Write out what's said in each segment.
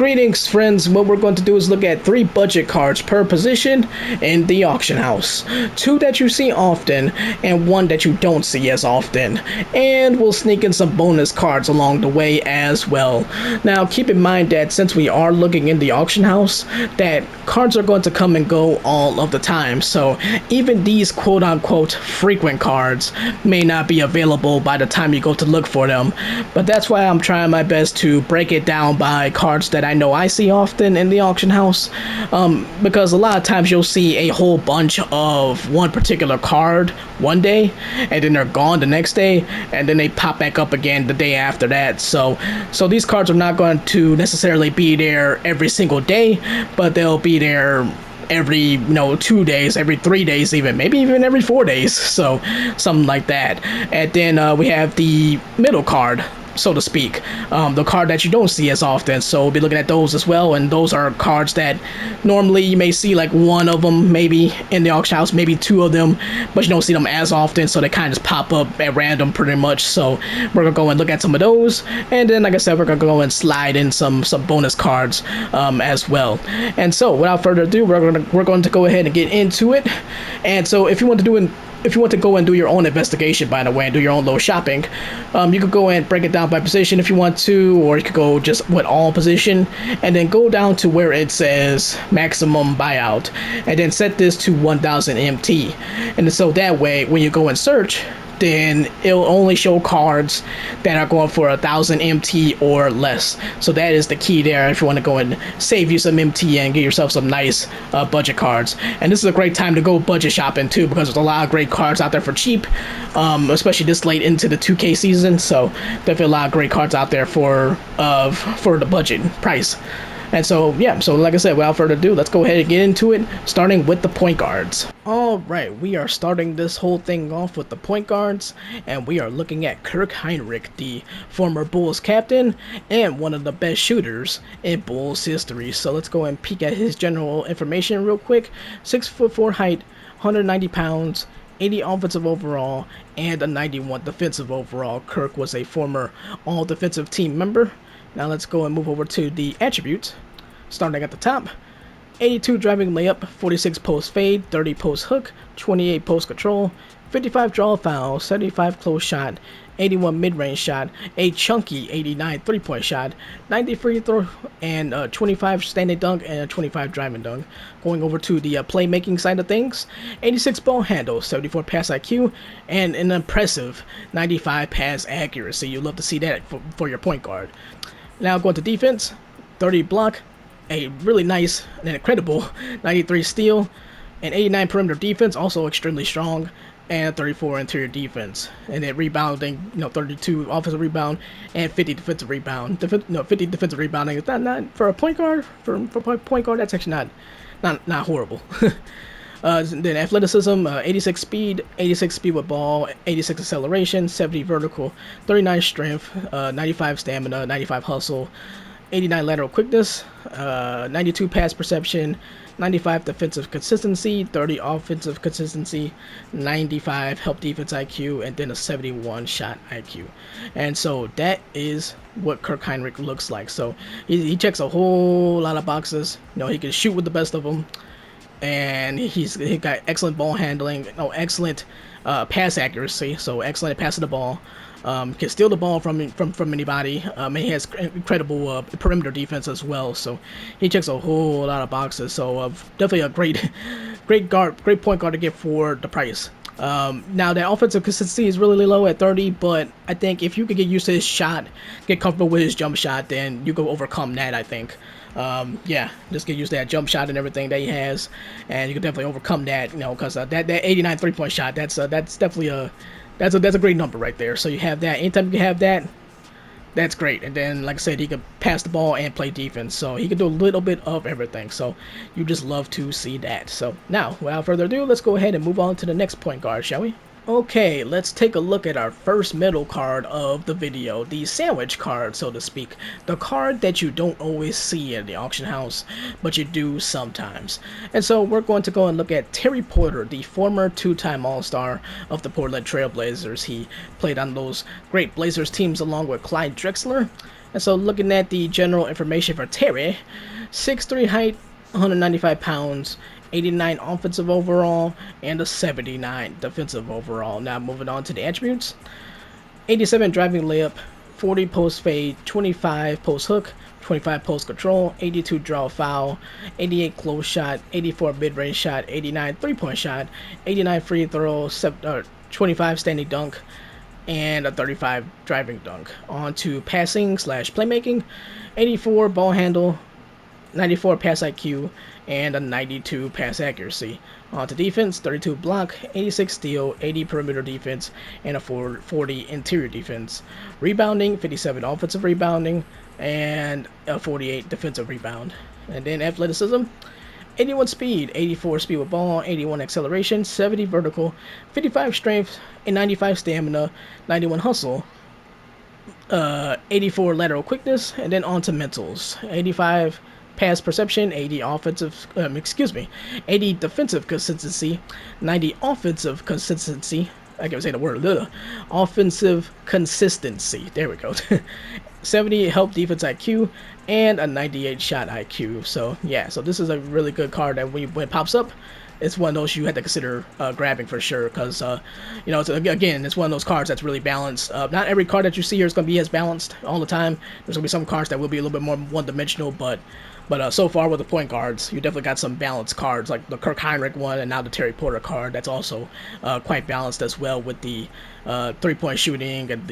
Greetings friends, what we're going to do is look at 3 budget cards per position in the auction house. 2 that you see often and 1 that you don't see as often. And we'll sneak in some bonus cards along the way as well. Now keep in mind that since we are looking in the auction house, that cards are going to come and go all of the time. So even these quote unquote frequent cards may not be available by the time you go to look for them. But that's why I'm trying my best to break it down by cards that I know I see often in the auction house, because a lot of times you'll see a whole bunch of one particular card one day and then they're gone the next day and then they pop back up again the day after that. So these cards are not going to necessarily be there every single day, but they'll be there every 2 days, every 3 days, maybe even every 4 days, so something like that. And then we have the middle card, so to speak, the card that you don't see as often, so we'll be looking at those as well. And those are cards that normally you may see like 1 of them maybe in the auction house, maybe 2 of them, but you don't see them as often, so they kind of just pop up at random pretty much. So we're gonna go and look at some of those, and then like I said, we're gonna go and slide in some bonus cards as well. And so without further ado, we're going to go ahead and get into it. And so if you want to go and do your own investigation, by the way, and do your own little shopping, you could go and break it down by position if you want to, or you could go just with all position, and then go down to where it says maximum buyout, and then set this to 1000 MT. And so that way, when you go and search, then it'll only show cards that are going for 1000 MT or less. So that is the key there if you want to go and save you some MT and get yourself some nice budget cards. And this is a great time to go budget shopping too, because there's a lot of great cards out there for cheap, especially this late into the 2K season. So definitely a lot of great cards out there for the budget price. And so, yeah, so like I said, without further ado, let's go ahead and get into it, starting with the point guards. Alright, we are starting this whole thing off with the point guards, and we are looking at Kirk Hinrich, the former Bulls captain, and one of the best shooters in Bulls history. So let's go and peek at his general information real quick. 6'4" height, 190 pounds, 80 offensive overall, and a 91 defensive overall. Kirk was a former all-defensive team member. Now let's go and move over to the attributes, starting at the top. 82 driving layup, 46 post fade, 30 post hook, 28 post control, 55 draw foul, 75 close shot, 81 mid-range shot, a chunky 89 three-point shot, 90 free throw, and 25 standing dunk and a 25 driving dunk. Going over to the playmaking side of things, 86 ball handle, 74 pass IQ, and an impressive 95 pass accuracy. You love to see that for your point guard. Now going to defense, 30 block, a really nice and incredible 93 steal, and 89 perimeter defense, also extremely strong, and 34 interior defense. And then rebounding, 32 offensive rebound and 50 defensive rebound. 50 defensive rebounding is not for a point guard. For point guard, that's actually not horrible. Then athleticism, 86 speed with ball, 86 acceleration, 70 vertical, 39 strength, 95 stamina, 95 hustle, 89 lateral quickness, 92 pass perception, 95 defensive consistency, 30 offensive consistency, 95 help defense IQ, and then a 71 shot IQ. And so that is what Kirk Hinrich looks like. So he checks a whole lot of boxes. He can shoot with the best of them, and he got excellent ball handling, excellent pass accuracy, so excellent at passing the ball. Can steal the ball from anybody. And he has incredible perimeter defense as well. So he checks a whole lot of boxes. So definitely a great point guard to get for the price. Now the offensive consistency is really low at 30, but I think if you could get used to his shot, get comfortable with his jump shot, then you can overcome that, I think. Yeah, just get used to that jump shot and everything that he has, and you can definitely overcome that, because that 89 3-point shot, that's definitely that's a great number right there. So you have that. Anytime you can have that, that's great. And then, like I said, he can pass the ball and play defense, so he can do a little bit of everything. So you just love to see that. So now, without further ado, let's go ahead and move on to the next point guard, shall we? Okay, let's take a look at our first middle card of the video, the sandwich card, so to speak. The card that you don't always see in the auction house, but you do sometimes. And so we're going to go and look at Terry Porter, the former 2-time All-Star of the Portland Trail Blazers. He played on those great Blazers teams along with Clyde Drexler. And so looking at the general information for Terry, 6'3" height, 195 pounds, 89 offensive overall, and a 79 defensive overall. Now moving on to the attributes. 87 driving layup, 40 post fade, 25 post hook, 25 post control, 82 draw foul, 88 close shot, 84 mid-range shot, 89 three-point shot, 89 free throw, 25 standing dunk, and a 35 driving dunk. On to passing / playmaking, 84 ball handle, 94 pass IQ, and a 92 pass accuracy. On to defense, 32 block, 86 steal, 80 perimeter defense, and a 40 interior defense. Rebounding, 57 offensive rebounding, and a 48 defensive rebound. And then athleticism, 81 speed, 84 speed with ball, 81 acceleration, 70 vertical, 55 strength, and 95 stamina, 91 hustle, 84 lateral quickness, and then on to mentals, 85 pass perception, 80 offensive, 80 defensive consistency, 90 offensive consistency. I can't say the word. Offensive consistency. There we go. 70 help defense IQ, and a 98 shot IQ. So yeah, so this is a really good card that when it pops up, it's one of those you had to consider grabbing for sure, because it's one of those cards that's really balanced. Not every card that you see here is going to be as balanced all the time. There's going to be some cards that will be a little bit more one-dimensional, but so far with the point guards, you definitely got some balanced cards, like the Kirk Heinrich one and now the Terry Porter card. That's also quite balanced as well, with the three-point shooting, and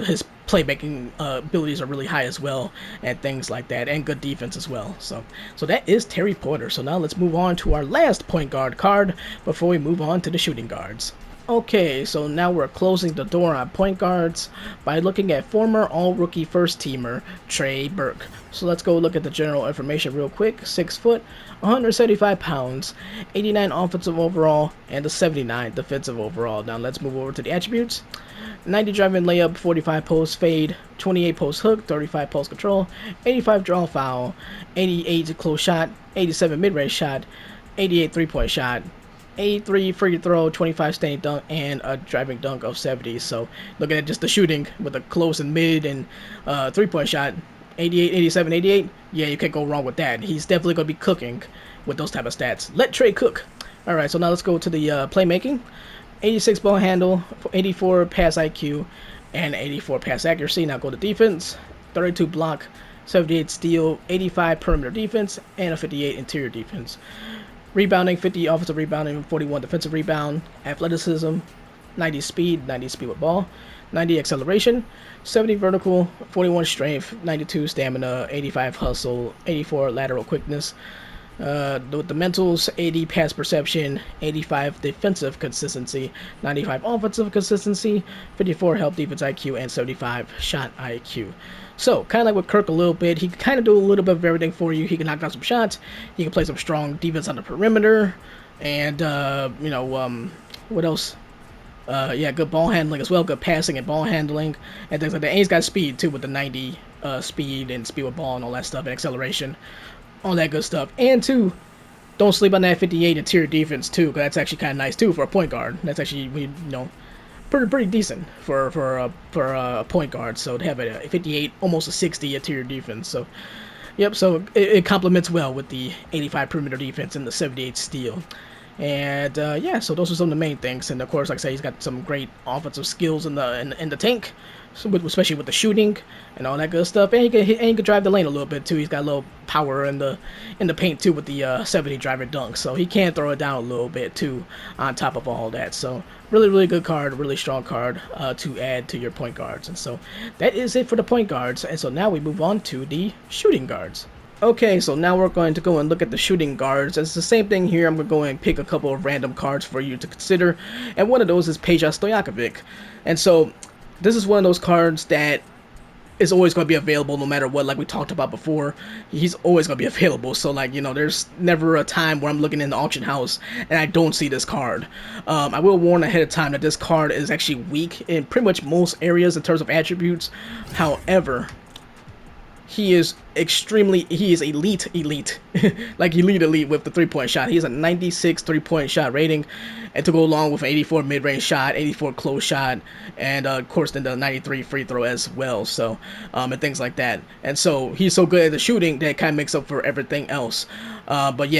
his playmaking abilities are really high as well, and things like that, and good defense as well. So that is Terry Porter. So now let's move on to our last point guard card before we move on to the shooting guards. Okay, so now we're closing the door on point guards by looking at former all-rookie first-teamer Trey Burke. So let's go look at the general information real quick. 6 foot, 175 pounds, 89 offensive overall, and a 79 defensive overall. Now let's move over to the attributes. 90 driving layup, 45 post fade, 28 post hook, 35 post control, 85 draw foul, 88 close shot, 87 mid-range shot, 88 three-point shot, 83 free throw, 25 standing dunk, and a driving dunk of 70. So looking at just the shooting with the close and mid and three-point shot, 88, 87, 88, yeah, you can't go wrong with that. He's definitely going to be cooking with those type of stats. Let Trey cook. All right, so now let's go to the playmaking. 86 ball handle, 84 pass IQ, and 84 pass accuracy. Now go to defense. 32 block, 78 steal, 85 perimeter defense, and a 58 interior defense. Rebounding, 50 offensive rebounding, 41 defensive rebound. Athleticism, 90 speed with ball, 90 acceleration, 70 vertical, 41 strength, 92 stamina, 85 hustle, 84 lateral quickness. With the mentals, 80 pass perception, 85 defensive consistency, 95 offensive consistency, 54 help defense IQ, and 75 shot IQ. So, kind of like with Kirk a little bit, he can kind of do a little bit of everything for you. He can knock down some shots, he can play some strong defense on the perimeter, and, what else? Good ball handling as well, good passing and ball handling, and things like that. And he's got speed, too, with the 90 speed and speed with ball and all that stuff, and acceleration, all that good stuff. And, too, don't sleep on that 58 interior defense, too, because that's actually kind of nice, too, for a point guard. That's actually, pretty decent for a point guard. So to have a 58, almost a 60 interior defense. So, yep. So it complements well with the 85 perimeter defense and the 78 steal. And so those are some of the main things. And of course, like I say, he's got some great offensive skills in the tank, especially with the shooting and all that good stuff. And he can drive the lane a little bit too. He's got a little power in the paint too with the 70 driver dunk. So he can throw it down a little bit too on top of all that. So really good card, really strong card to add to your point guards. And so that is it for the point guards. And so now we move on to the shooting guards. Okay, so now we're going to go and look at the shooting guards. It's the same thing here. I'm going to go and pick a couple of random cards for you to consider. And one of those is Peja Stojakovic. And so this is one of those cards that is always going to be available no matter what. Like we talked about before, he's always going to be available. So there's never a time where I'm looking in the auction house and I don't see this card. I will warn ahead of time that this card is actually weak in pretty much most areas in terms of attributes. However, he is elite, like elite with the 3-point shot. He has a 96 3-point shot rating, and to go along with an 84 mid-range shot, 84 close shot, and of course then the 93 free throw as well. So and things like that. And so he's so good at the shooting that kind of makes up for everything else. But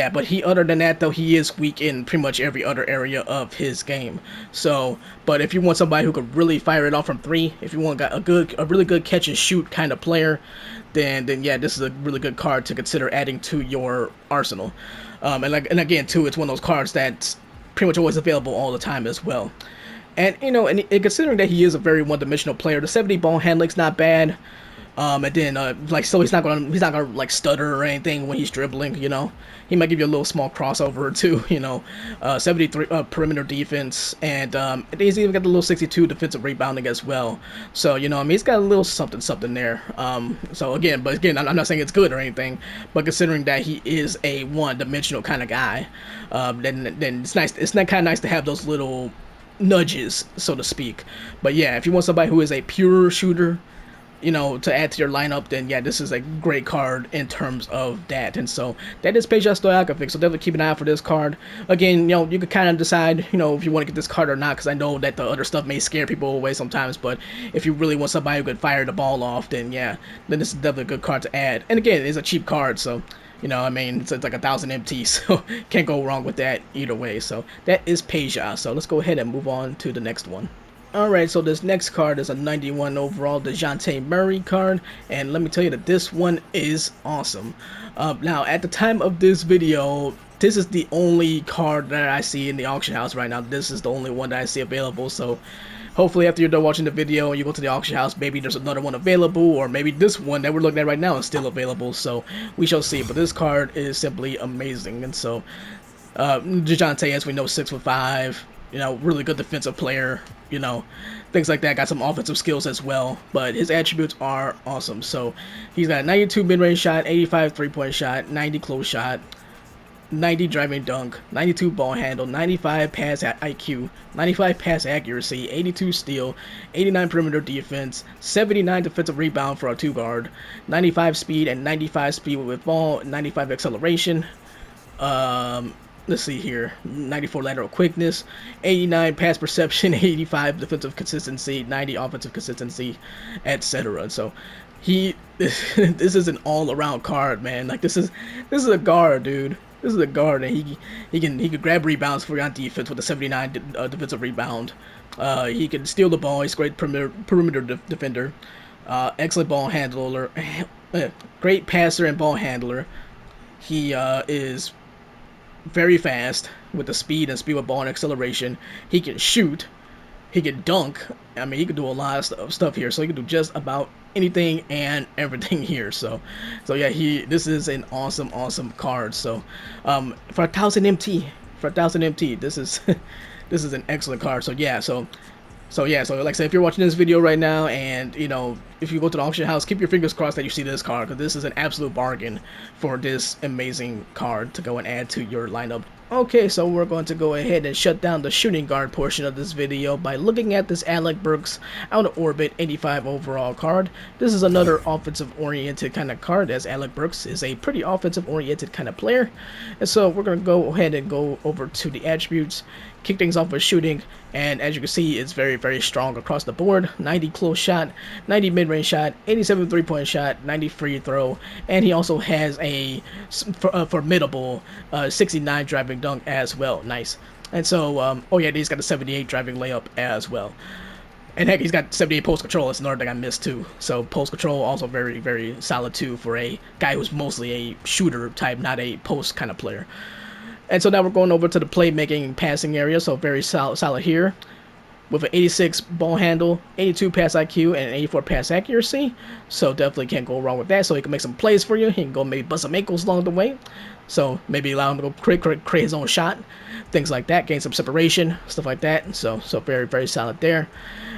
other than that though, he is weak in pretty much every other area of his game. So, but if you want somebody who could really fire it off from three, if you want a really good catch and shoot kind of player, then yeah, this is a really good card to consider adding to your arsenal. And again too, it's one of those cards that's pretty much always available all the time as well. And and considering that he is a very one-dimensional player, the 70 ball handling's not bad. And then so he's not gonna like stutter or anything when he's dribbling. He might give you a little small crossover or two. 73 perimeter defense, and he's even got the little 62 defensive rebounding as well. So he's got a little something there. So again, I'm not saying it's good or anything, but considering that he is a one-dimensional kind of guy, then it's nice. It's not kind of nice to have those little nudges, so to speak. But yeah, if you want somebody who is a pure shooter, to add to your lineup, then yeah, this is a great card in terms of that. And so that is Peja Stojakovic, so definitely keep an eye out for this card. Again, you can kind of decide, if you want to get this card or not, because I know that the other stuff may scare people away sometimes, but if you really want somebody who could fire the ball off, then yeah, then this is definitely a good card to add. And again, it's a cheap card, so it's like 1,000 MT, so can't go wrong with that either way. So that is Peja. So let's go ahead and move on to the next one. Alright, so this next card is a 91 overall DeJounte Murray card, and let me tell you that this one is awesome. Now, at the time of this video, this is the only card that I see in the auction house right now. This is the only one that I see available, so hopefully after you're done watching the video and you go to the auction house, maybe there's another one available, or maybe this one that we're looking at right now is still available, so we shall see. But this card is simply amazing. And so DeJounte, as we know, 6'5", really good defensive player, things like that. Got some offensive skills as well, but his attributes are awesome. So he's got a 92 mid-range shot, 85 3-point shot, 90 close shot, 90 driving dunk, 92 ball handle, 95 pass IQ, 95 pass accuracy, 82 steal, 89 perimeter defense, 79 defensive rebound for a 2-guard, 95 speed and 95 speed with ball, 95 acceleration. Let's see here, 94 lateral quickness, 89 pass perception, 85 defensive consistency, 90 offensive consistency, etc. So this is an all-around card, man. Like this is a guard, dude. This is a guard, and he can grab rebounds for you on defense with a 79 defensive rebound. He can steal the ball. He's a great perimeter defender. Excellent ball handler. Great passer and ball handler. He is very fast with the speed with ball and acceleration. He can shoot. He can dunk. I mean, he can do a lot of stuff here. So he can do just about anything and everything here. So yeah, this is an awesome card. So for 1,000 MT, this is this is an excellent card. So yeah, so like I said, if you're watching this video right now, and if you go to the auction house, keep your fingers crossed that you see this card, because this is an absolute bargain for this amazing card to go and add to your lineup. Okay, so we're going to go ahead and shut down the shooting guard portion of this video by looking at this Alec Burks out of orbit 85 overall card. This is another offensive oriented kind of card, as Alec Burks is a pretty offensive oriented kind of player. And so we're going to go ahead and go over to the attributes, kick things off with shooting, and as you can see, it's very strong across the board. 90 close shot, 90 mid-range shot, 87 3-point shot, 90 free throw, and he also has a formidable 69 driving dunk as well. Nice. And so he's got a 78 driving layup as well. And heck, he's got 78 post control. That's another thing I missed too. So post control also very solid too for a guy who's mostly a shooter type, not a post kind of player. And so now we're going over to the playmaking and passing area. So very solid here, with an 86 ball handle, 82 pass IQ, and an 84 pass accuracy. So definitely can't go wrong with that. So he can make some plays for you. He can go maybe bust some ankles along the way. so maybe allow him to go create his own shot, things like that, gain some separation, stuff like that. So very very solid there.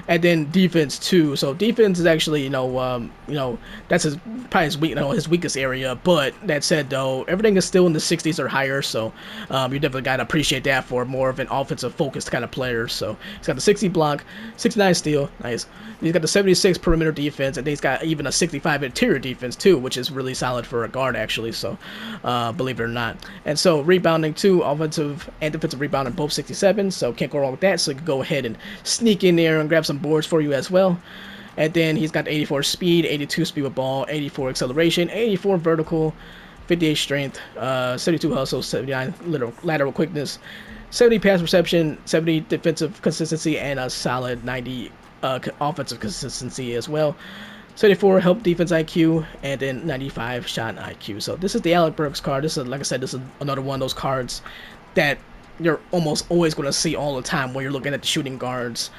And then defense too. So defense is actually that's his probably his weakest area. But that said though, everything is still in the 60s or higher. So you definitely gotta appreciate that for more of an offensive focused kind of player. So he's got the 60 block, 69 steal, nice. He's got the 76 perimeter defense, and he's got even a 65 interior defense too, which is really solid for a guard actually. So believe it or not. And so rebounding too, offensive and defensive rebounding both 67. So can't go wrong with that. So you can go ahead and sneak in there and grab some boards for you as well. And then he's got 84 speed, 82 speed with ball, 84 acceleration, 84 vertical, 58 strength, 72 hustle, 79 lateral quickness, 70 pass reception, 70 defensive consistency, and a solid 90 offensive consistency as well. 74 help defense IQ, and then 95 shot IQ. So this is the Alec Burks card. This is, like I said, this is another one of those cards that you're almost always going to see all the time when you're looking at the shooting guards,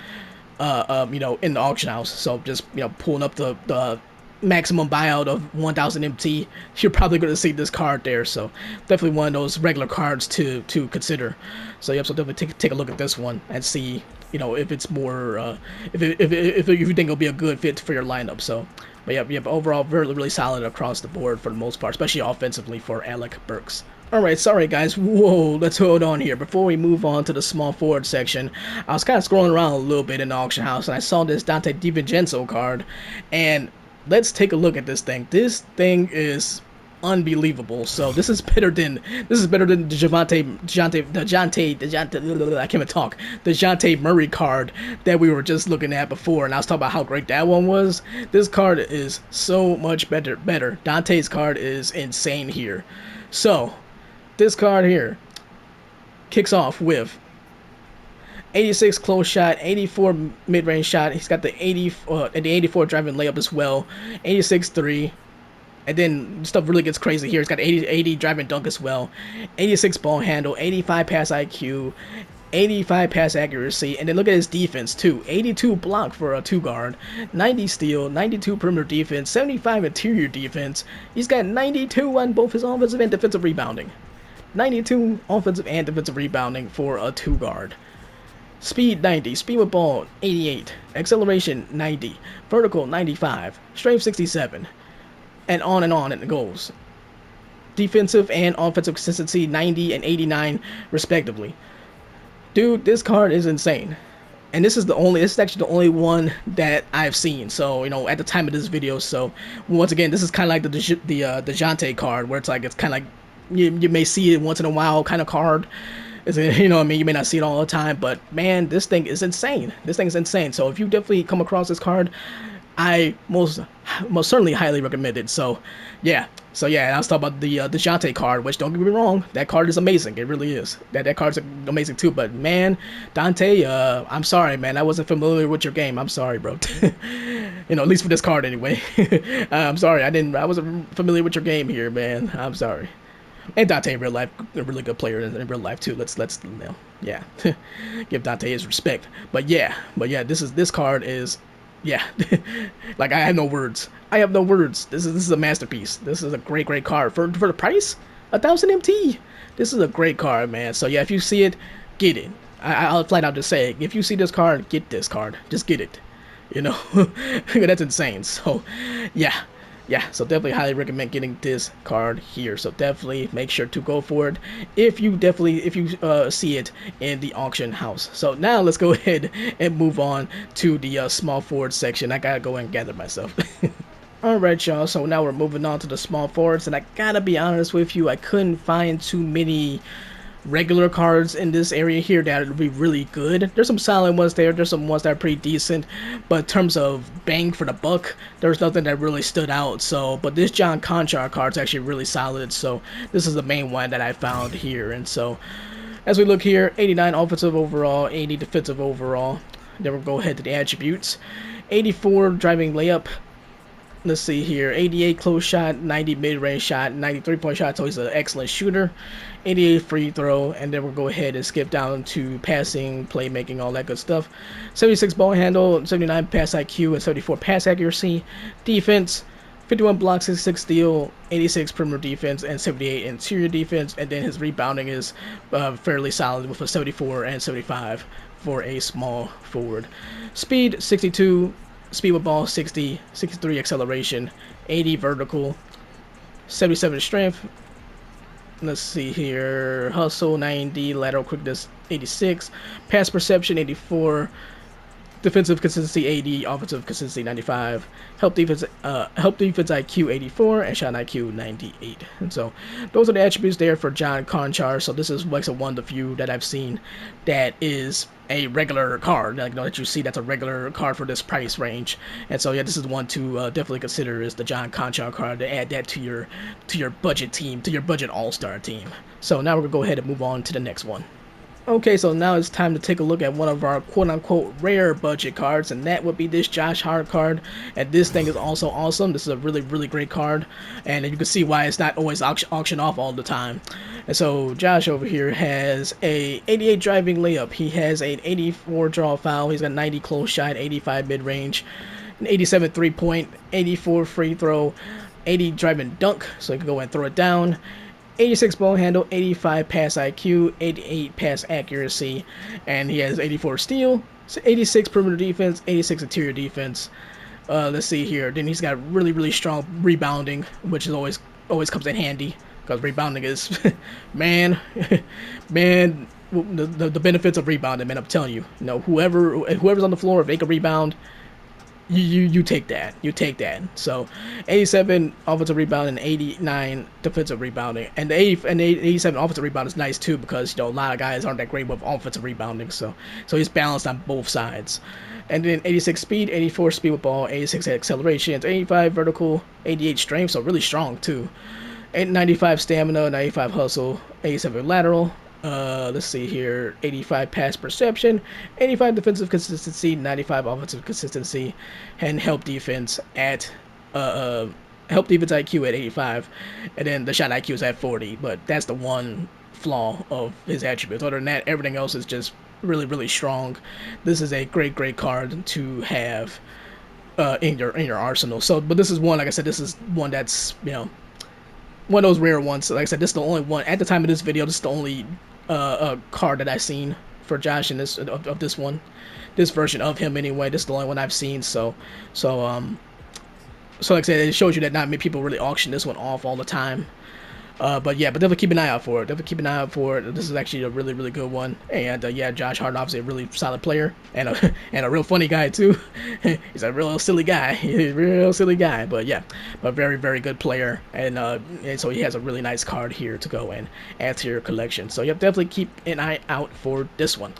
in the auction house. So just, pulling up the maximum buyout of 1,000 MT, you're probably going to see this card there. So definitely one of those regular cards to consider. So yep, so definitely take a look at this one and see, if it's more, if you think it'll be a good fit for your lineup. So, but yep, overall really really solid across the board for the most part, especially offensively for Alec Burks. Alright, sorry guys, whoa, let's hold on here. Before we move on to the small forward section, I was kind of scrolling around a little bit in the auction house, and I saw this Dante DiVincenzo card, and let's take a look at this thing. This thing is unbelievable. So this is better than the DeJounte Murray card that we were just looking at before, and I was talking about how great that one was. This card is so much better. Dante's card is insane here. So this card here kicks off with 86 close shot, 84 mid-range shot. He's got the 84 driving layup as well, 86 3. And then stuff really gets crazy here. He's got 80 driving dunk as well, 86 ball handle, 85 pass IQ, 85 pass accuracy, and then look at his defense too. 82 block for a 2 guard, 90 steal, 92 perimeter defense, 75 interior defense. He's got 92 on both his offensive and defensive rebounding. 92 offensive and defensive rebounding for a 2 guard. Speed 90, speed with ball 88, acceleration 90, vertical 95, strength 67, and on it goes. Defensive and offensive consistency 90 and 89 respectively. Dude, this card is insane. And this is actually the only one that I've seen. So, at the time of this video. So, once again, this is kind of like the DeJounte card, where it's kind of like you may see it once in a while kind of card. You may not see it all the time, but man, this thing is insane. So if you definitely come across this card, I most certainly highly recommend it. So yeah, I was talking about the DeJounte card, which don't get me wrong, that card is amazing. It really is. That card's amazing too. But man, Dante, I'm sorry, man, I wasn't familiar with your game. I'm sorry, bro. At least for this card anyway. I'm sorry, I wasn't familiar with your game here, man. I'm sorry. And Dante in real life, a really good player in real life too. Let's give Dante his respect. But yeah, this card is, yeah, like I have no words. This is a masterpiece. This is a great card for the price, 1,000 MT. This is a great card, man. So yeah, if you see it, get it. I'll flat out just say, if you see this card, get this card. Just get it. That's insane. So yeah, so definitely highly recommend getting this card here. So definitely make sure to go for it if you see it in the auction house. So now let's go ahead and move on to the small forward section. I gotta go and gather myself. Alright y'all, so now we're moving on to the small forwards, and I gotta be honest with you, I couldn't find too many regular cards in this area here that would be really good. There's some solid ones there's some ones that are pretty decent, but in terms of bang for the buck, there's nothing that really stood out. So but this John Conchar card is actually really solid, so this is the main one that I found here. And so as we look here, 89 offensive overall, 80 defensive overall. Then we'll go ahead to the attributes. 84 driving layup, let's see here, 88 close shot, 90 mid-range shot, 93 point shot, so he's an excellent shooter. 88 free throw, and then we'll go ahead and skip down to passing, playmaking, all that good stuff. 76 ball handle, 79 pass IQ, and 74 pass accuracy. Defense, 51 block, 66 steal, 86 perimeter defense, and 78 interior defense. And then his rebounding is fairly solid with a 74 and 75 for a small forward. Speed 62, speed with ball 60, 63 acceleration, 80 vertical, 77 strength. Let's see here. Hustle 90, lateral quickness 86, pass perception 84, defensive consistency 80, offensive consistency 95, help defense IQ 84, and shot IQ 98. And so those are the attributes there for John Conchar. So this is like one of the few that I've seen that is a regular card, like, that you see that's a regular card for this price range. And so yeah, this is one to definitely consider, is the John Conchar card, to add that to your budget team, to your budget all-star team. So now we're gonna go ahead and move on to the next one. Okay, so now it's time to take a look at one of our quote-unquote rare budget cards, and that would be this Josh Hart card. And this thing is also awesome. This is a really great card, and you can see why it's not always auctioned off all the time. And so Josh over here has a 88 driving layup. He has an 84 draw foul. He's got 90 close shot, 85 mid-range, an 87 3-point, 84 free throw, 80 driving dunk, so he can go and throw it down. 86 ball handle, 85 pass IQ, 88 pass accuracy, and he has 84 steal, 86 perimeter defense, 86 interior defense. Let's see here. Then he's got really strong rebounding, which is always comes in handy, because rebounding is man, the benefits of rebounding, man. I'm telling you, whoever's on the floor, if they can rebound, you take that. So 87 offensive rebounding, 89 defensive rebounding, and the 87 offensive rebound is nice too, because a lot of guys aren't that great with offensive rebounding, so he's balanced on both sides. And then 86 speed, 84 speed with ball, 86 acceleration, 85 vertical, 88 strength, so really strong too. 95 stamina, 95 hustle, 87 lateral. Let's see here, 85 pass perception, 85 defensive consistency, 95 offensive consistency, and help defense IQ at 85, and then the shot IQ is at 40. But that's the one flaw of his attributes. Other than that, everything else is just really strong. This is a great card to have in your arsenal. So, but this is one, like I said, this is one that's one of those rare ones. Like I said, this is the only one at the time of this video. This is the only card that I've seen for Josh in this of this one, this version of him anyway. This is the only one I've seen. So like I said, it shows you that not many people really auction this one off all the time. But definitely keep an eye out for it. This is actually a really good one. And yeah, Josh Hart, obviously a really solid player, and a real funny guy too. He's a real silly guy. But yeah, a very good player. And so he has a really nice card here to go and add to your collection. So yeah, definitely keep an eye out for this one.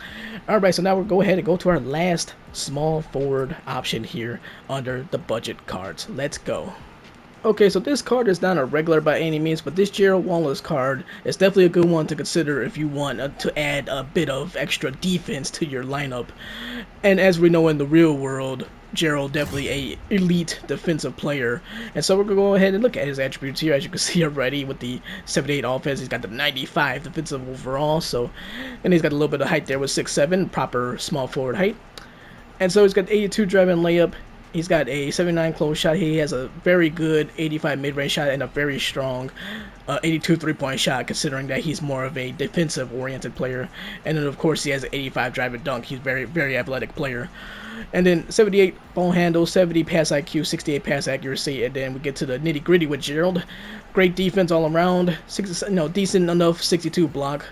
Alright, so now we'll go ahead and go to our last small forward option here under the budget cards. Let's go. Okay, so this card is not a regular by any means, but this Gerald Wallace card is definitely a good one to consider if you want to add a bit of extra defense to your lineup. And as we know in the real world, Gerald definitely a elite defensive player. And so we're going to go ahead and look at his attributes here. As you can see already, with the 78 offense, he's got the 95 defensive overall. So, and he's got a little bit of height there with 6'7", proper small forward height. And so he's got 82 driving layup. He's got a 79 close shot. He has a very good 85 mid-range shot and a very strong 82 three-point shot, considering that he's more of a defensive-oriented player. And then, of course, he has an 85 drive and dunk. He's very athletic player. And then 78 ball handle, 70 pass IQ, 68 pass accuracy. And then we get to the nitty-gritty with Gerald. Great defense all around. Decent enough 62 block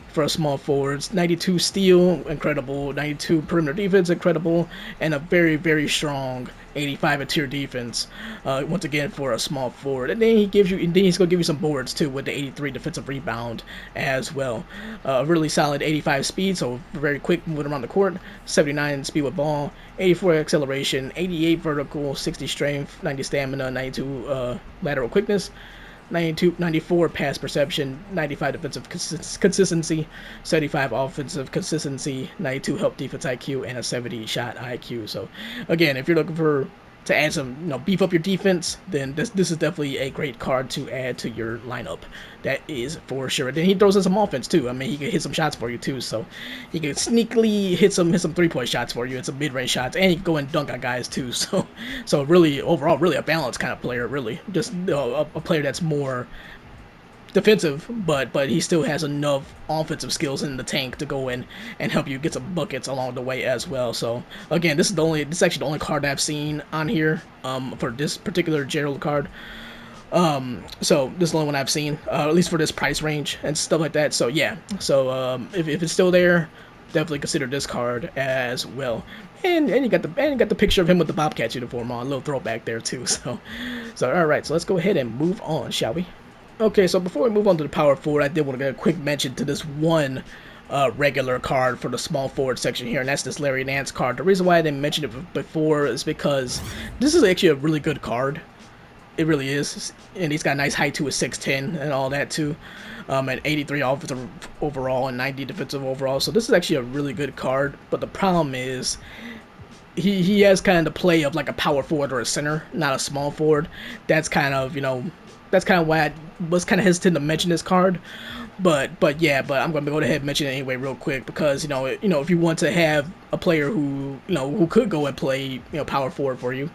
for a small forwards, 92 steal, incredible, 92 perimeter defense, incredible, and a very strong 85 interior defense, once again for a small forward. And then he's gonna give you some boards too with the 83 defensive rebound as well. Really solid 85 speed, so very quick moving around the court, 79 speed with ball, 84 acceleration, 88 vertical, 60 strength, 90 stamina, 92 lateral quickness, 94 pass perception, 95 defensive consistency, 75 offensive consistency, 92 help defense IQ, and a 70 shot IQ. So again, if you're looking for to add some, beef up your defense, then this is definitely a great card to add to your lineup. That is for sure. Then he throws in some offense too. I mean, he can hit some shots for you too. So he can sneakily hit some 3-point shots for you, and some mid-range shots, and he can go and dunk on guys too. So really overall, really a balanced kind of player. Really, just a player that's more defensive, but he still has enough offensive skills in the tank to go in and help you get some buckets along the way as well. So again, this is actually the only card I've seen on here for this particular Gerald card. So this is the only one I've seen, at least for this price range and stuff like that. So yeah, so if it's still there, definitely consider this card as well. And you got the picture of him with the Bobcats uniform on, a little throwback there too. So all right, so let's go ahead and move on, shall we? Okay, so before we move on to the power forward, I did want to get a quick mention to this one regular card for the small forward section here, and that's this Larry Nance card. The reason why I didn't mention it before is because this is actually a really good card. It really is, and he's got a nice height to his 6'10" and all that too, and 83 offensive overall and 90 defensive overall. So this is actually a really good card, but the problem is he has kind of the play of like a power forward or a center, not a small forward. That's kind of why I was kind of hesitant to mention this card, but I'm going to go ahead and mention it anyway real quick, because if you want to have a player who could go and play power forward for you,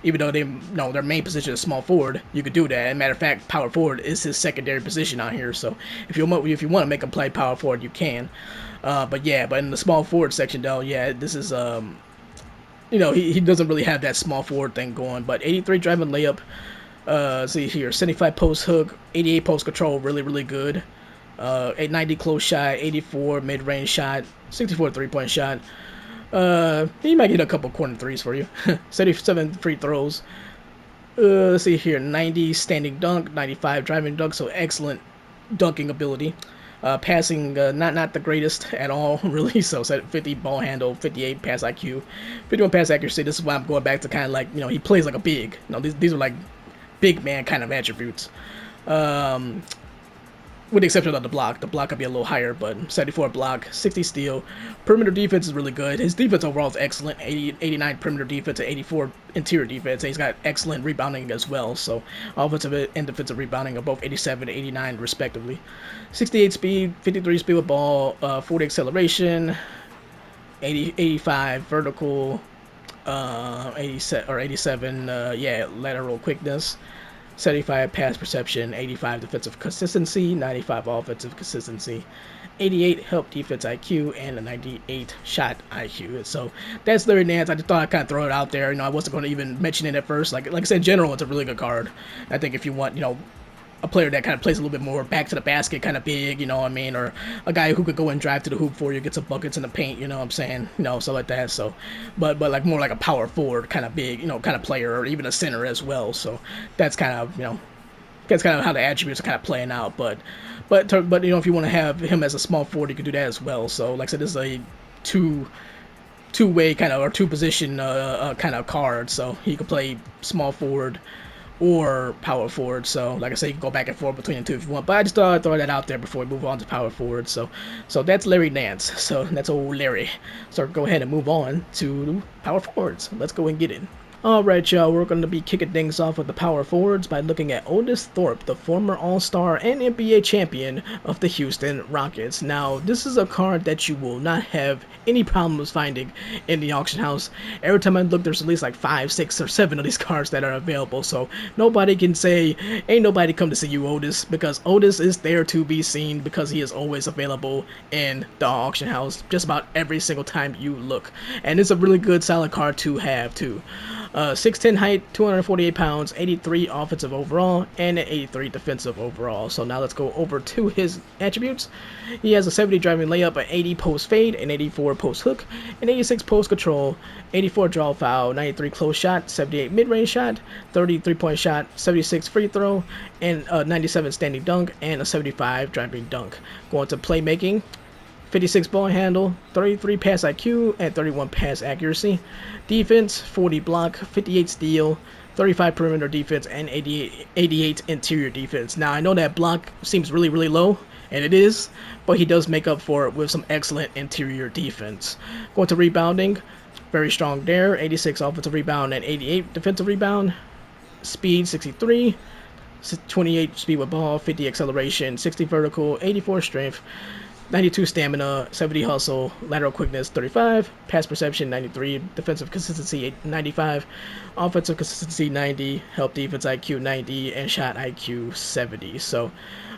even though their main position is small forward, you could do that. As a matter of fact, power forward is his secondary position on here. So if you want to make him play power forward, you can. But in the small forward section though, yeah, this is he doesn't really have that small forward thing going. But 83 driving layup. See here, 75 post hook, 88 post control, really good. 890 close shot, 84 mid range shot, 64 3-point shot. He might get a couple corner threes for you. 77 free throws. Let's see here, 90 standing dunk, 95 driving dunk, so excellent dunking ability. Passing, not the greatest at all, really. So 50 ball handle, 58 pass IQ, 51 pass accuracy. This is why I'm going back to kind of like, he plays like a big. These are like big man kind of attributes. With the exception of the block. The block could be a little higher, but 74 block, 60 steal. Perimeter defense is really good. His defense overall is excellent. 89 perimeter defense and 84 interior defense. And he's got excellent rebounding as well. So offensive and defensive rebounding are both 87 and 89 respectively. 68 speed, 53 speed with ball, 40 acceleration, 85 vertical, 87 lateral quickness, 75 pass perception, 85 defensive consistency, 95 offensive consistency, 88 help defense IQ, and a 98 shot IQ. So that's Larry Nance. I just thought I'd kind of throw it out there. I wasn't going to even mention it at first. Like I said, in general, it's a really good card. I think if you want, a player that kind of plays a little bit more back to the basket, kind of big, or a guy who could go and drive to the hoop for you, get some buckets in the paint, what I'm saying, stuff like that. So, but like more like a power forward, kind of big, kind of player, or even a center as well. So that's kind of, how the attributes are kind of playing out. But if you want to have him as a small forward, you can do that as well. So, like I said, this is a two-way kind of, or two-position kind of card. So he could play small forward or power forward. So like I said, you can go back and forth between the two if you want, but I just thought I'd throw that out there before we move on to power forward. So that's Larry Nance. So that's old Larry. So go ahead and move on to power forwards. Let's go and get it. Alright y'all, we're going to be kicking things off with the power forwards by looking at Otis Thorpe, the former All-Star and NBA champion of the Houston Rockets. Now, this is a card that you will not have any problems finding in the auction house. Every time I look, there's at least like 5, 6, or 7 of these cards that are available, so nobody can say, ain't nobody come to see you, Otis, because Otis is there to be seen because he is always available in the auction house just about every single time you look. And it's a really good solid card to have too. 6'10 height, 248 pounds, 83 offensive overall, and an 83 defensive overall. So now let's go over to his attributes. He has a 70 driving layup, an 80 post fade, an 84 post hook, an 86 post control, 84 draw foul, 93 close shot, 78 mid-range shot, 30 3-point shot, 76 free throw, and a 97 standing dunk, and a 75 driving dunk. Going to playmaking. 56 ball handle, 33 pass IQ, and 31 pass accuracy. Defense, 40 block, 58 steal, 35 perimeter defense, and 88 interior defense. Now, I know that block seems really, really low, and it is, but he does make up for it with some excellent interior defense. Going to rebounding, Very strong there. 86 offensive rebound and 88 defensive rebound. Speed 63. 28 speed with ball, 50 acceleration, 60 vertical, 84 strength, 92 stamina, 70 hustle, lateral quickness 35, pass perception 93, defensive consistency 95, offensive consistency 90, help defense IQ 90, and shot IQ 70. So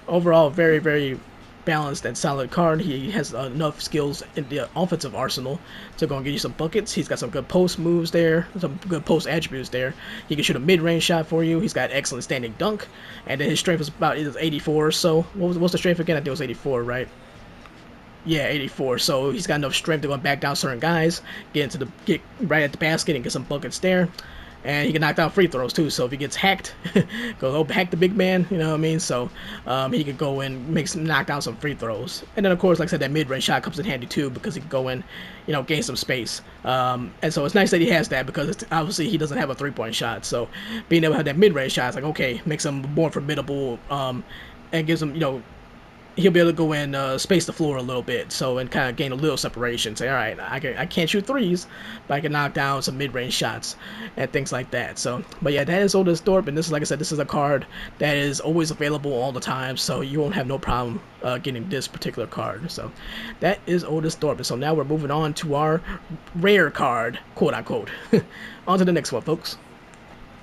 overall, very, very balanced and solid card. He has enough skills in the offensive arsenal to go and get you some buckets. He's got some good post moves there, some good post attributes there. He can shoot a mid-range shot for you. He's got excellent standing dunk, and then his strength is about 84. So what's the strength again? I think it was 84, right? Yeah, 84. So he's got enough strength to go back down certain guys, get right at the basket and get some buckets there. And he can knock down free throws too. So if he gets hacked, go hack the big man. You know what I mean? So he can go and knock down some free throws. And then of course, like I said, that mid-range shot comes in handy too because he can go in, gain some space. And so it's nice that he has that because obviously he doesn't have a three-point shot. So being able to have that mid-range shot is like, okay, makes him more formidable and gives him, he'll be able to go and space the floor a little bit, so and kind of gain a little separation. Say, all right, I can't shoot threes, but I can knock down some mid-range shots and things like that. So, but yeah, that is Otis Thorpe, and this is, like I said, this is a card that is always available all the time, so you won't have no problem getting this particular card. So that is Otis Thorpe. So now we're moving on to our rare card, quote unquote. On to the next one, folks.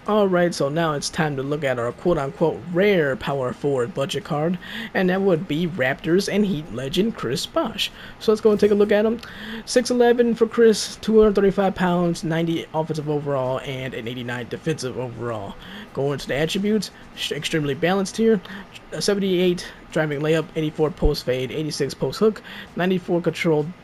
Alright, so now it's time to look at our quote-unquote rare power forward budget card, and that would be Raptors and Heat legend Chris Bosh. So let's go and take a look at him. 6'11 for Chris, 235 pounds, 90 offensive overall, and an 89 defensive overall. Going to the attributes, extremely balanced here. 78 driving layup, 84 post fade, 86 post hook, 94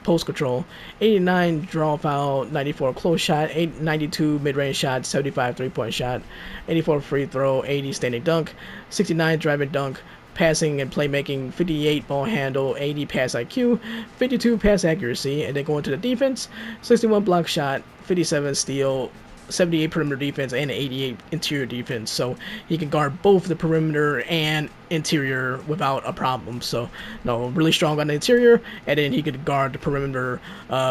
post control, 89 draw foul, 94 close shot, 92 mid range shot, 75 3-point shot, 84 free throw, 80 standing dunk, 69 driving dunk, passing and playmaking, 58 ball handle, 80 pass IQ, 52 pass accuracy, and then going to the defense, 61 block shot, 57 steal, 78 perimeter defense, and 88 interior defense. So he can guard both the perimeter and interior without a problem. So really strong on the interior, and then he could guard the perimeter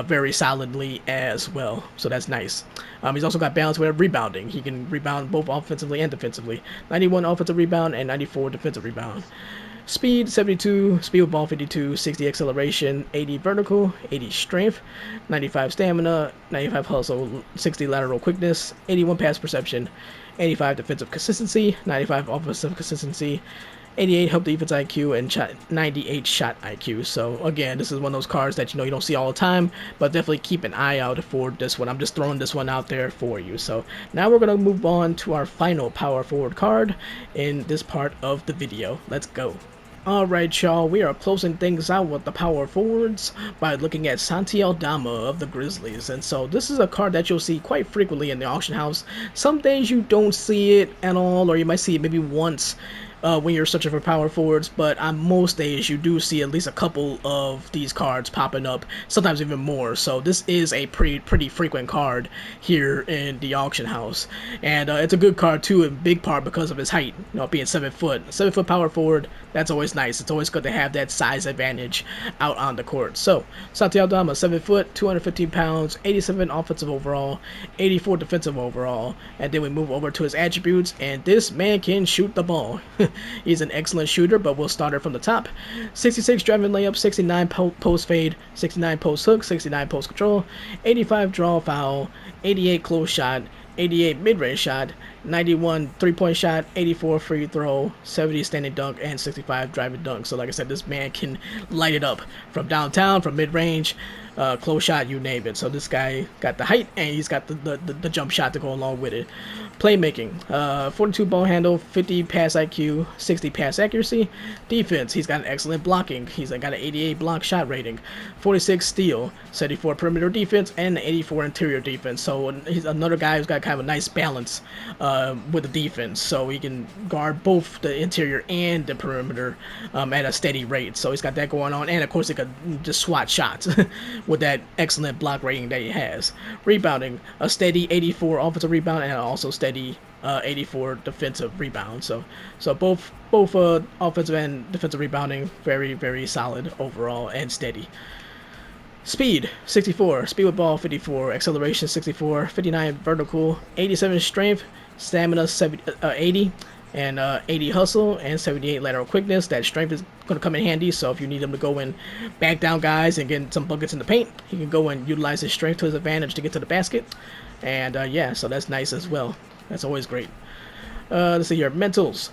very solidly as well. So that's nice. He's also got balance with rebounding. He can rebound both offensively and defensively. 91 offensive rebound and 94 defensive rebound. Speed 72, speed with ball 52, 60 acceleration, 80 vertical, 80 strength, 95 stamina, 95 hustle, 60 lateral quickness, 81 pass perception, 85 defensive consistency, 95 offensive consistency, 88 help defense IQ, and 98 shot IQ. So again, this is one of those cards that you don't see all the time, but definitely keep an eye out for this one. I'm just throwing this one out there for you. So now we're going to move on to our final power forward card in this part of the video. Let's go. Alright y'all, we are closing things out with the power forwards by looking at Santi Aldama of the Grizzlies. And so this is a card that you'll see quite frequently in the auction house. Some days you don't see it at all, or you might see it maybe once when you're searching for power forwards, but on most days you do see at least a couple of these cards popping up, sometimes even more. So this is a pretty frequent card here in the auction house, and it's a good card too, in big part because of his height, being 7 foot power forward. That's always nice. It's always good to have that size advantage out on the court. So Santi Aldama, 7 foot, 215 pounds, 87 offensive overall, 84 defensive overall, and then we move over to his attributes, and this man can shoot the ball. He's an excellent shooter, but we'll start it from the top. 66 driving layup, 69 post fade, 69 post hook, 69 post control, 85 draw foul, 88 close shot, 88 mid-range shot, 91 3-point shot, 84 free throw, 70 standing dunk, and 65 driving dunk. So like I said, this man can light it up from downtown, from mid-range, close shot, you name it. So this guy got the height, and he's got the jump shot to go along with it. Playmaking, 42 ball handle, 50 pass IQ, 60 pass accuracy. Defense, he's got an excellent blocking. He's got an 88 block shot rating, 46 steal, 74 perimeter defense, and 84 interior defense. So he's another guy who's got kind of a nice balance with the defense. So he can guard both the interior and the perimeter at a steady rate. So he's got that going on, and of course he could just swat shots with that excellent block rating that he has. Rebounding, a steady 84 offensive rebound, and also steady 84 defensive rebound. So both offensive and defensive rebounding very solid overall and steady. Speed 64, speed with ball 54, acceleration 64, 59 vertical, 87 strength, stamina 80, and 80 hustle, and 78 lateral quickness. That strength is going to come in handy, so if you need him to go and back down guys and get some buckets in the paint, he can go and utilize his strength to his advantage to get to the basket. And yeah, so that's nice as well. That's always great. Let's see here. Mentals.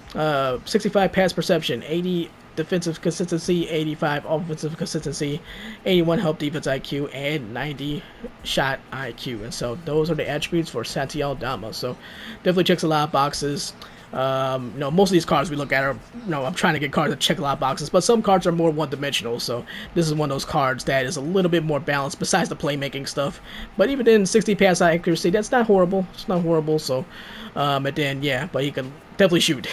65 pass perception, 80 defensive consistency, 85 offensive consistency, 81 help defense IQ, and 90 shot IQ. And so those are the attributes for Santiago Dama. So definitely checks a lot of boxes. Most of these cards we look at are, I'm trying to get cards that check a lot of boxes, but some cards are more one-dimensional, so this is one of those cards that is a little bit more balanced besides the playmaking stuff. But even in 60 pass accuracy, that's not horrible. It's not horrible, so, and then, yeah, but he can definitely shoot.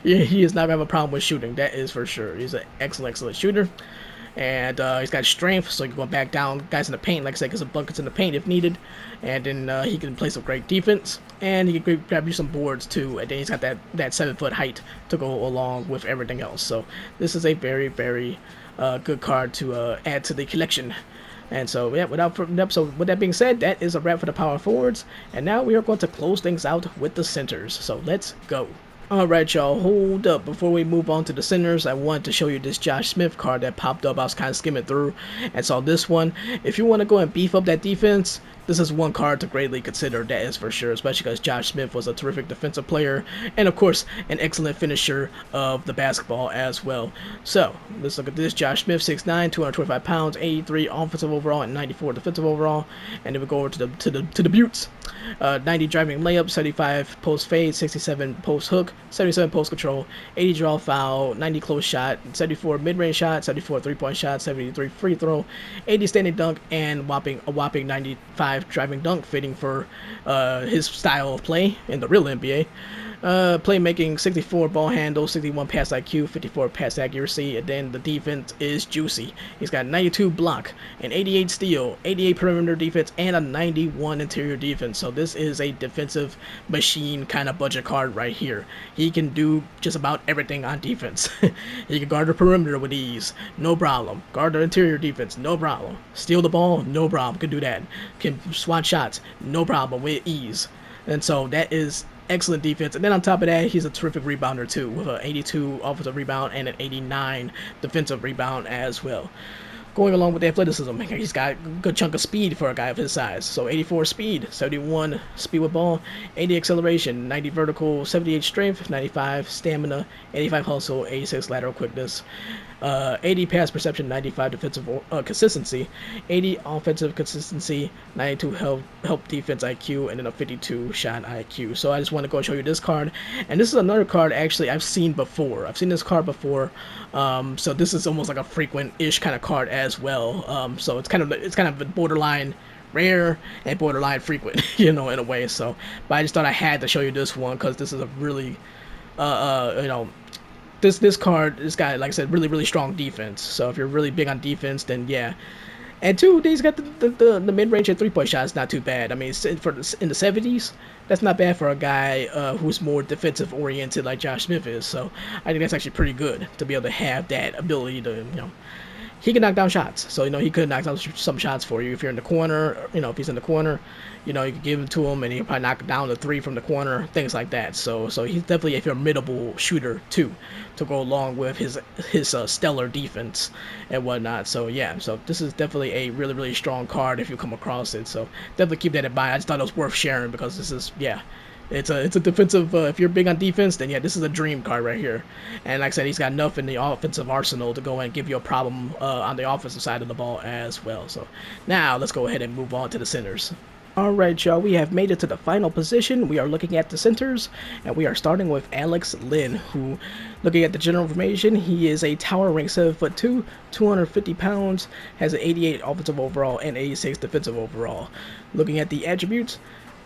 He is not going to have a problem with shooting, that is for sure. He's an excellent shooter. And he's got strength, so you can go back down guys in the paint, like I said, get some buckets in the paint if needed. And then he can play some great defense, and he can grab you some boards too. And then he's got that 7-foot height to go along with everything else. So this is a very good card to add to the collection. And so yeah, with that being said, that is a wrap for the power forwards. And now we are going to close things out with the centers. So let's go. Alright y'all, hold up. Before we move on to the centers, I wanted to show you this Josh Smith card that popped up. I was kind of skimming through and saw this one. If you want to go and beef up that defense, this is one card to greatly consider, that is for sure, especially because Josh Smith was a terrific defensive player and of course an excellent finisher of the basketball as well. So let's look at this. Josh Smith, 6'9", 225 pounds, 83 offensive overall and 94 defensive overall. And then we go over to the buttes. 90 driving layup, 75 post fade, 67 post hook, 77 post control, 80 draw foul, 90 close shot, 74 mid-range shot, 74 three-point shot, 73 free throw, 80 standing dunk, and a whopping 95 driving dunk, fitting for his style of play in the real NBA. Playmaking, 64 ball handle, 61 pass IQ, 54 pass accuracy, and then the defense is juicy. He's got 92 block, an 88 steal, 88 perimeter defense, and a 91 interior defense. So this is a defensive machine kind of budget card right here. He can do just about everything on defense. He can guard the perimeter with ease, no problem. Guard the interior defense, no problem. Steal the ball, no problem, can do that. Can swat shots, no problem, with ease. And so that is excellent defense. And then on top of that, he's a terrific rebounder too, with an 82 offensive rebound and an 89 defensive rebound as well. Going along with the athleticism, he's got a good chunk of speed for a guy of his size. So 84 speed, 71 speed with ball, 80 acceleration, 90 vertical, 78 strength, 95 stamina, 85 hustle, 86 lateral quickness, 80 pass perception, 95 defensive consistency, 80 offensive consistency, 92 help defense IQ, and then a 52 shot IQ. So I just want to go and show you this card. And this is another card actually I've seen before. I've seen this card before. So this is almost like a frequent-ish kind of card as well. So it's kind of borderline rare and borderline frequent, in a way. So, but I just thought I had to show you this one because this is a really, this card, this guy, like I said, really strong defense. So if you're really big on defense, then yeah. And two, he's got the mid-range and three-point shot is not too bad. I mean, in the 70s, that's not bad for a guy who's more defensive-oriented like Josh Smith is. So I think that's actually pretty good to be able to have that ability to, he can knock down shots. So, he could knock down some shots for you if you're in the corner. If he's in the corner, you could give it to him and he can probably knock down the three from the corner, things like that. So he's definitely a formidable shooter too, to go along with his stellar defense and whatnot. So yeah, so this is definitely a really strong card if you come across it. So definitely keep that in mind. I just thought it was worth sharing because this is, yeah. It's a defensive, if you're big on defense, then yeah, this is a dream card right here. And like I said, he's got enough in the offensive arsenal to go and give you a problem on the offensive side of the ball as well. So now let's go ahead and move on to the centers. Alright y'all, we have made it to the final position. We are looking at the centers, and we are starting with Alex Lynn, who, looking at the general information, he is a towering 7'2", 250 pounds, has an 88 offensive overall and 86 defensive overall. Looking at the attributes,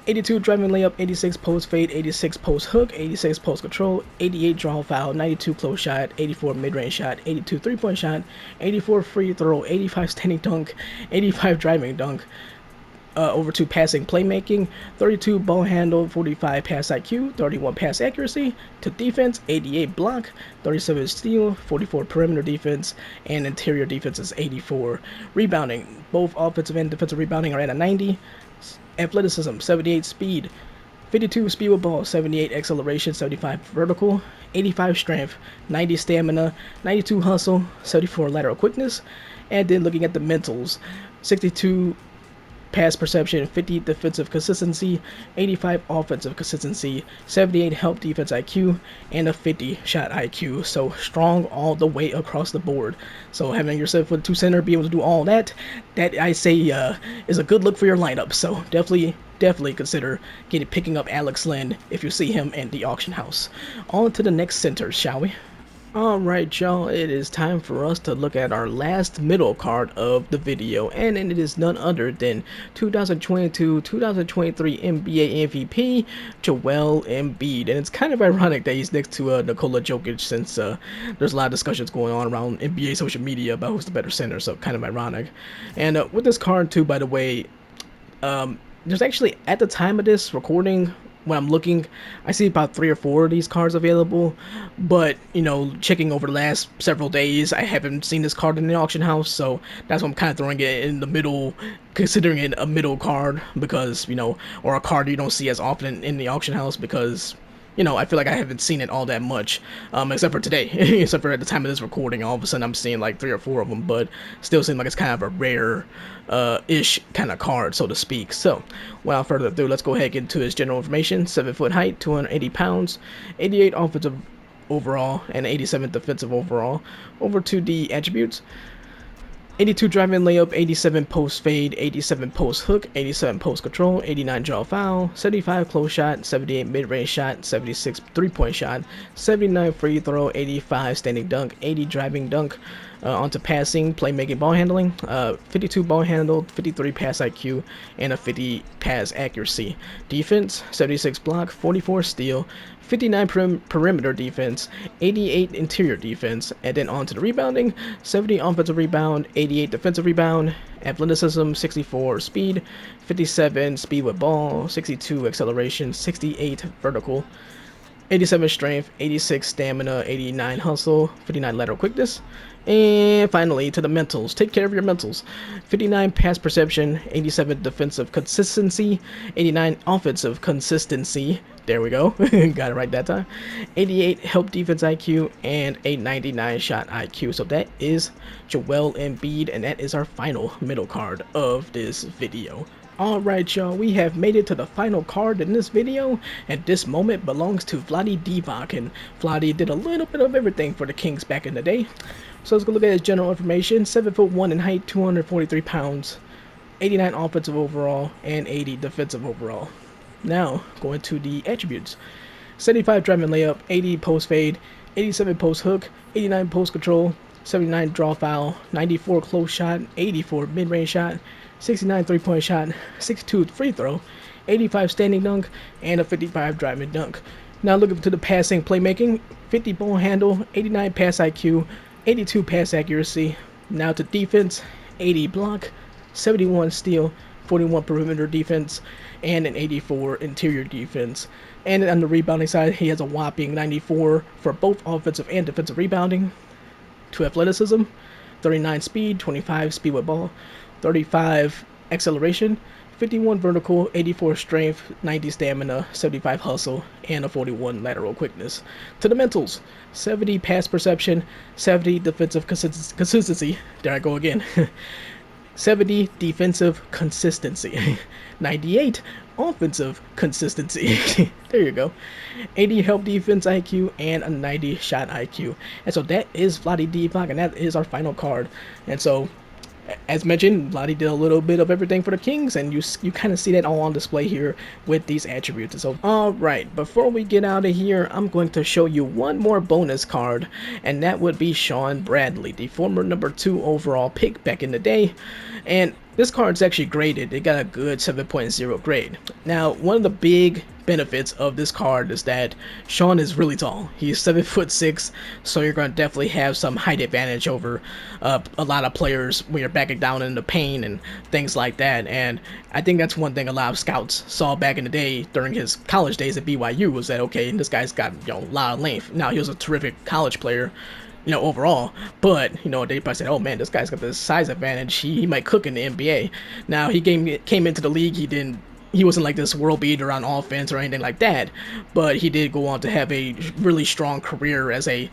82 driving layup, 86 post fade, 86 post hook, 86 post control, 88 draw foul, 92 close shot, 84 mid-range shot, 82 three-point shot, 84 free throw, 85 standing dunk, 85 driving dunk, over to passing playmaking, 32 ball handle, 45 pass IQ, 31 pass accuracy. To defense, 88 block, 37 steal, 44 perimeter defense, and interior defense is 84. Rebounding, both offensive and defensive rebounding are at a 90. Athleticism, 78 speed, 52 speed with ball, 78 acceleration, 75 vertical, 85 strength, 90 stamina, 92 hustle, 74 lateral quickness. And then looking at the mentals, 62 pass perception, 50 defensive consistency, 85 offensive consistency, 78 help defense IQ, and a 50 shot IQ. So strong all the way across the board. So having your 7'2" center be able to do all that I say is a good look for your lineup. So definitely consider picking up Alex Len if you see him in the auction house. On to the next center, shall we? Alright y'all, it is time for us to look at our last middle card of the video, and it is none other than 2022-2023 NBA MVP, Joel Embiid. And it's kind of ironic that he's next to Nikola Jokic, since there's a lot of discussions going on around NBA social media about who's the better center, so kind of ironic. And with this card too, by the way, there's actually, at the time of this recording, when I'm looking, I see about 3 or 4 of these cards available, but, you know, checking over the last several days, I haven't seen this card in the auction house, so that's why I'm kind of throwing it in the middle, considering it a middle card, because, you know, or a card you don't see as often in the auction house, because, you know, I feel like I haven't seen it all that much, except for today, except for at the time of this recording. All of a sudden I'm seeing like 3 or 4 of them, but still seems like it's kind of a rare ish kind of card, so to speak. So without further ado, let's go ahead and get into his general information. 7 foot height, 280 pounds, 88 offensive overall, and 87 defensive overall. Over to the attributes. 82 driving layup, 87 post fade, 87 post hook, 87 post control, 89 draw foul, 75 close shot, 78 mid-range shot, 76 three-point shot, 79 free throw, 85 standing dunk, 80 driving dunk, onto passing, playmaking, ball handling, 52 ball handled, 53 pass IQ, and a 50 pass accuracy. Defense, 76 block, 44 steal, 59 perimeter defense, 88 interior defense, and then on to the rebounding, 70 offensive rebound, 88 defensive rebound, athleticism, 64 speed, 57 speed with ball, 62 acceleration, 68 vertical, 87 strength, 86 stamina, 89 hustle, 59 lateral quickness. And finally, to the mentals. Take care of your mentals. 59 pass perception, 87 defensive consistency, 89 offensive consistency. There we go. Got it right that time. 88 help defense IQ, and a 99 shot IQ. So that is Joel Embiid, and that is our final middle card of this video. Alright y'all, we have made it to the final card in this video, and this moment belongs to Vlade Divac, and Vlade did a little bit of everything for the Kings back in the day. So let's go look at his general information. 7'1" in height, 243 pounds, 89 offensive overall, and 80 defensive overall. Now, going to the attributes. 75 driving layup, 80 post fade, 87 post hook, 89 post control, 79 draw foul, 94 close shot, 84 mid-range shot, 69 three-point shot, 62 free throw, 85 standing dunk, and a 55 driving dunk. Now looking to the passing playmaking, 50 ball handle, 89 pass IQ, 82 pass accuracy. Now to defense, 80 block, 71 steal, 41 perimeter defense, and an 84 interior defense. And on the rebounding side, he has a whopping 94 for both offensive and defensive rebounding. To athleticism, 39 speed, 25 speed with ball, 35 acceleration, 51 vertical, 84 strength, 90 stamina, 75 hustle, and a 41 lateral quickness. To the mentals, 70 pass perception, 70 defensive consistency, there I go again, 70 defensive consistency, 98 offensive consistency, there you go, 80 help defense IQ, and a 90 shot IQ. And so that is Vlade Divac, and that is our final card. And so, as mentioned, Vlade did a little bit of everything for the Kings, and you kind of see that all on display here with these attributes. So, alright, before we get out of here, I'm going to show you one more bonus card, and that would be Shawn Bradley, the former number 2 overall pick back in the day. And this card's actually graded. It got a good 7.0 grade. Now, one of the big benefits of this card is that Sean is really tall. He's 7'6", so you're going to definitely have some height advantage over a lot of players when you're backing down in the paint and things like that. And I think that's one thing a lot of scouts saw back in the day during his college days at BYU, was that, okay, this guy's got, you know, a lot of length. Now, he was a terrific college player, you know, overall, but, you know, they probably said, oh man, this guy's got this size advantage, he might cook in the NBA. Now, he came into the league, he wasn't like this world beater on offense or anything like that, but he did go on to have a really strong career as a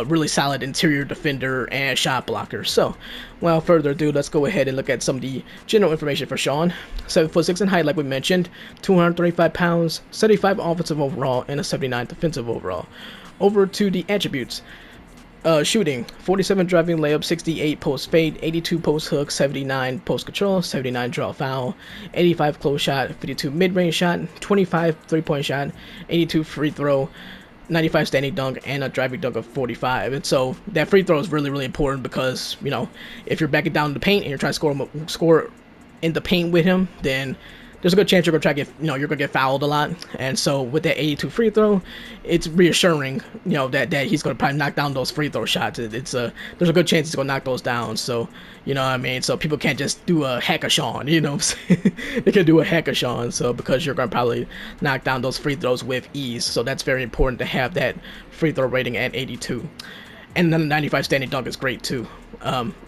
really solid interior defender and shot blocker. So, without further ado, let's go ahead and look at some of the general information for Sean. 7'6" in height, like we mentioned, 235 pounds, 75 offensive overall, and a 79 defensive overall. Over to the attributes. Shooting, 47 driving layup, 68 post fade, 82 post hook, 79 post control, 79 draw foul, 85 close shot, 52 mid-range shot, 25 three-point shot, 82 free throw, 95 standing dunk, and a driving dunk of 45. And so that free throw is really, really important because, you know, if you're backing down in the paint and you're trying to score in the paint with him, then there's a good chance you're gonna you're gonna get fouled a lot. And so with that 82 free throw, it's reassuring, you know, that he's gonna probably knock down those free throw shots. There's a good chance he's gonna knock those down. So, you know what I mean? So people can't just do a hack-a-Sean, you know what I'm saying? They can do a hack-a-Sean, so because you're gonna probably knock down those free throws with ease. So that's very important to have that free throw rating at 82. And then the 95 standing dunk is great too.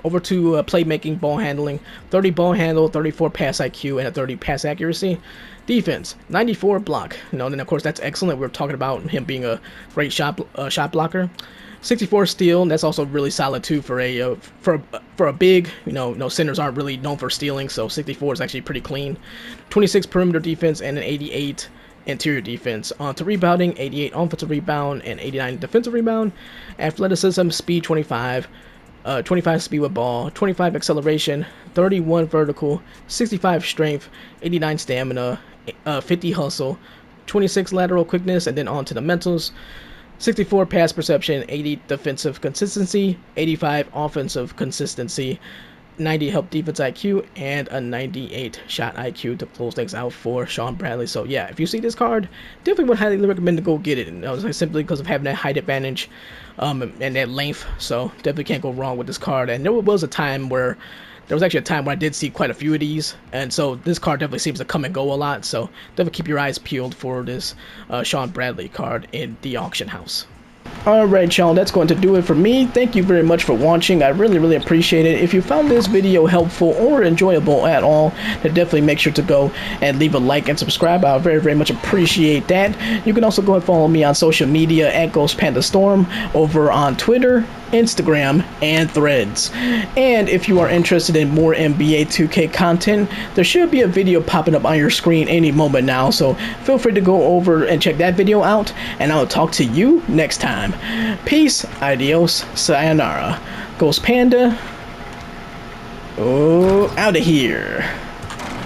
Over to playmaking, ball handling, 30 ball handle, 34 pass IQ, and a 30 pass accuracy. Defense, 94 block. You know, and of course that's excellent. We're talking about him being a great shot blocker. 64 steal, and that's also really solid too for a big. You know, no centers aren't really known for stealing, so 64 is actually pretty clean. 26 perimeter defense and an 88 interior defense. On to rebounding, 88 offensive rebound and 89 defensive rebound. Athleticism, speed 25, 25 speed with ball, 25 acceleration, 31 vertical, 65 strength, 89 stamina, 50 hustle, 26 lateral quickness, and then on to the mentals. 64 pass perception, 80 defensive consistency, 85 offensive consistency, 90 help defense IQ, and a 98 shot IQ to close things out for Sean Bradley. So yeah, if you see this card, definitely would highly recommend to go get it. And like simply because of having that height advantage and that length. So definitely can't go wrong with this card. And there was a time where I did see quite a few of these, and so this card definitely seems to come and go a lot. So definitely keep your eyes peeled for this Sean Bradley card in the auction house. Alright y'all, that's going to do it for me. Thank you very much for watching. I really appreciate it. If you found this video helpful or enjoyable at all, then definitely make sure to go and leave a like and subscribe. I very much appreciate that. You can also go and follow me on social media at GhostPandaStorm over on Twitter, Instagram, and Threads. And if you are interested in more NBA 2K content, there should be a video popping up on your screen any moment now, so feel free to go over and check that video out, and I'll talk to you next time. Peace, adios, sayonara. Ghost Panda, out of here.